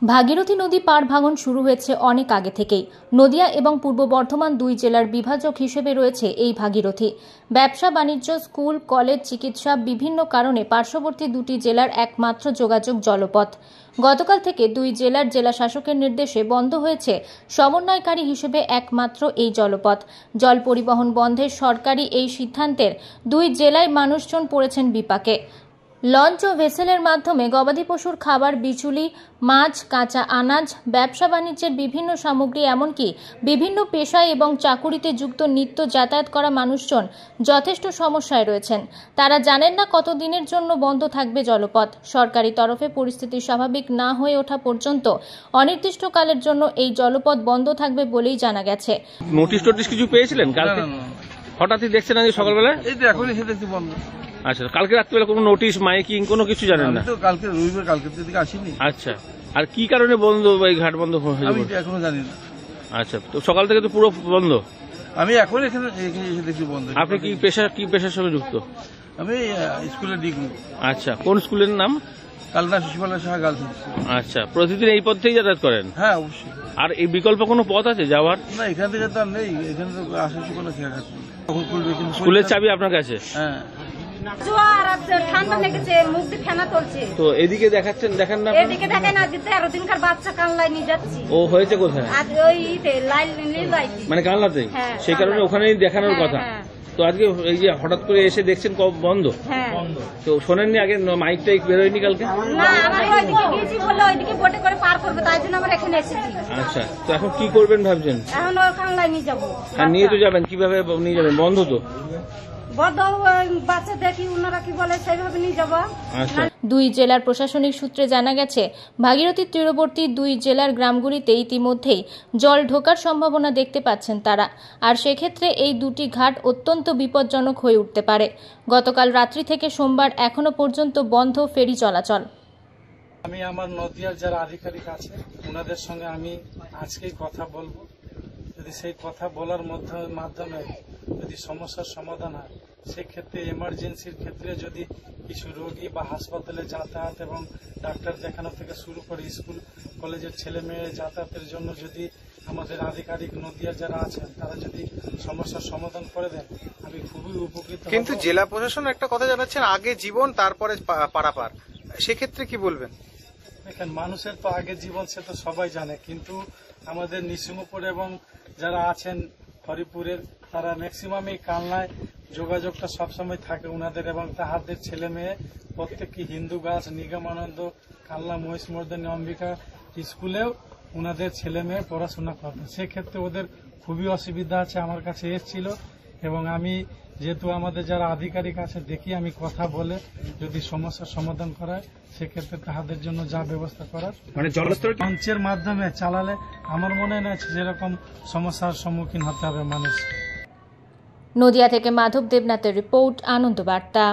ভাগীরথী নদী পার ভাঙন শুরু হয়েছে অনেক আগে থেকেই। নদিয়া এবং পূর্ব বর্ধমান দুই জেলার বিভাজক হিসেবে রয়েছে এই ভাগীরথী। ব্যবসা বাণিজ্য, স্কুল, কলেজ, চিকিৎসা বিভিন্ন কারণে পার্শ্ববর্তী দুটি জেলার একমাত্র যোগাযোগ জলপথ। গতকাল থেকে দুই জেলার জেলা শাসকের নির্দেশে বন্ধ হয়েছে সমন্বয়কারী হিসেবে একমাত্র এই জলপথ। জল পরিবহন বন্ধের সরকারি এই সিদ্ধান্তের দুই জেলায় মানুষজন পড়েছেন বিপাকে। লঞ্চ ও ভেসেলের মাধ্যমে গবাদি পশুর খাবার, বিচুলি, মাছ, কাঁচা আনাজ, ব্যবসা বাণিজ্যের বিভিন্ন সামগ্রী, এমনকি বিভিন্ন পেশায় এবং চাকুরিতে যুক্ত নিত্য যাতায়াত করা মানুষজন যথেষ্ট সমস্যায় রয়েছেন। তারা জানেন না কতদিনের জন্য বন্ধ থাকবে জলপথ। সরকারি তরফে পরিস্থিতি স্বাভাবিক না হয়ে ওঠা পর্যন্ত অনির্দিষ্টকালের জন্য এই জলপথ বন্ধ থাকবে বলেই জানা গেছে। নোটিশ কিছু পেয়েছিলেন কালকে? হঠাৎই দেখছেন আজ সকালবেলা? এই তো এখনই সেটা একটু বন্ধ। আচ্ছা, কালকে রাত্রিবেলা কোনো নোটিশ, মাইকিং কোনো কিছু জানেন না? তো কালকে রবিবার, কালকে দিকে আসিনি। আচ্ছা, আর কি কারণে বন্ধ, এই ঘাট বন্ধ হয়ে আমি এখনো জানি না। আচ্ছা, তো সকাল থেকে তো পুরো বন্ধ। আমি এখন এখানে এসে দেখছি বন্ধ। আপনি কি পেশার সঙ্গে যুক্ত? আমি স্কুলে ডিগ্রি। আচ্ছা, কোন স্কুলের নাম? Kalna Shishupala Saha girls school. আচ্ছা, প্রতিদিন এই পথ থেকেই যাতায়াত করেন? হ্যাঁ, অবশ্যই। আর এই বিকল্প কোনো পথ আছে যাওয়ার? না, এখান থেকে তো আর নেই। এখানে তো আসার কোনো খেয়াঘাট নেই। স্কুলের চাবি আপনার কাছে? হ্যাঁ। ঠান্ডা লেগেছে, মুখ দিয়ে ফেনা তুলছে। তো এদিকে দেখাচ্ছেন, দেখেন না? এদিকে দেখেন, আজকে 13 দিনকার বাচ্চা কানলায় নিয়ে যাচ্ছি। ও হয়েছে কোথায়? আজ ওই মানে কানলাতে? সেই কারণে ওখানেই দেখানোর কথা। তো আজকে এই যে হঠাৎ করে এসে দেখছেন বন্ধ। তো শোনেননি আগে মাইক টাইক বেরোয়নি কালকে? না, আমরা ওইদিকে গিয়েছি বলে ওইদিকে বোটে করে পার করবে, তাই জন্য আমরা এখানে এসেছি। আচ্ছা, তো এখন কি করবেন ভাবছেন? এখন ওই কানলায় নিয়ে যাবো। আর নিয়ে তো যাবেন, কিভাবে নিয়ে যাবেন? বন্ধ তো। বাচ্চা দেখি ওনারা কি বলে সেইভাবে নিয়ে যাবো। দুই জেলার প্রশাসনিক সূত্রে জানা গেছে, ভাগীরথীর তীরবর্তী দুই জেলার গ্রামগুলিতে ইতিমধ্যেই জল ঢোকার সম্ভাবনা দেখতে পাচ্ছেন তারা। আর সেক্ষেত্রে এই দুটি ঘাট অত্যন্ত বিপজ্জনক হয়ে উঠতে পারে। গতকাল রাত্রি থেকে সোমবার এখনো পর্যন্ত বন্ধ ফেরি চলাচল। আমি আমার নদিয়ার যারা আধিকারিক আছে ওনাদের সঙ্গে আমি আজকেই কথা বলবো। যদি সেই কথা বলার মাধ্যমে যদি সমস্যার সমাধান হয়, সেক্ষেত্রে এমার্জেন্সির ক্ষেত্রে যদি কিছু রোগী বা হাসপাতালে যাতায়াত এবং ডাক্তার দেখানো থেকে শুরু করে স্কুল কলেজের ছেলে মেয়ে যাতায়াতের জন্য যদি আমাদের আধিকারিক নদিয়া যারা আছেন তারা যদি সমস্যার সমাধান করে দেন, আমি খুবই উপকৃত। কিন্তু জেলা প্রশাসন একটা কথা জানাচ্ছেন, আগে জীবন তারপরে পারাপার, সেক্ষেত্রে কি বলবেন? দেখেন, মানুষের তো আগে জীবন, সে তো সবাই জানে, কিন্তু আমাদের নিসিংহপুর এবং যারা আছেন হরিপুরের তারা ম্যাক্সিমাম এই কালনায় যোগাযোগটা সবসময় থাকে উনাদের এবং তাহাদের ছেলে মেয়ে প্রত্যেকটি হিন্দু গাছ, নিগমানন্দ, কালনা মহিষমর্দিনী অম্বিকা স্কুলেও উনাদের ছেলে মেয়ে পড়াশোনা করবে। সেক্ষেত্রে ওদের খুবই অসুবিধা আছে, আমার কাছে এসেছিল এবং আমি যেহেতু আমাদের যারা আধিকারিক আছে দেখি আমি কথা বলে যদি সমস্যার সমাধান করায় সেক্ষেত্রে তাহাদের জন্য যা ব্যবস্থা করার, মানে জলস্তর লঞ্চের মাধ্যমে চালালে আমার মনে হয় না যেরকম সমস্যার সম্মুখীন হতে হবে মানুষ। নদিয়া থেকে মাধব দেবনাথের রিপোর্ট, আনন্দ বার্তা।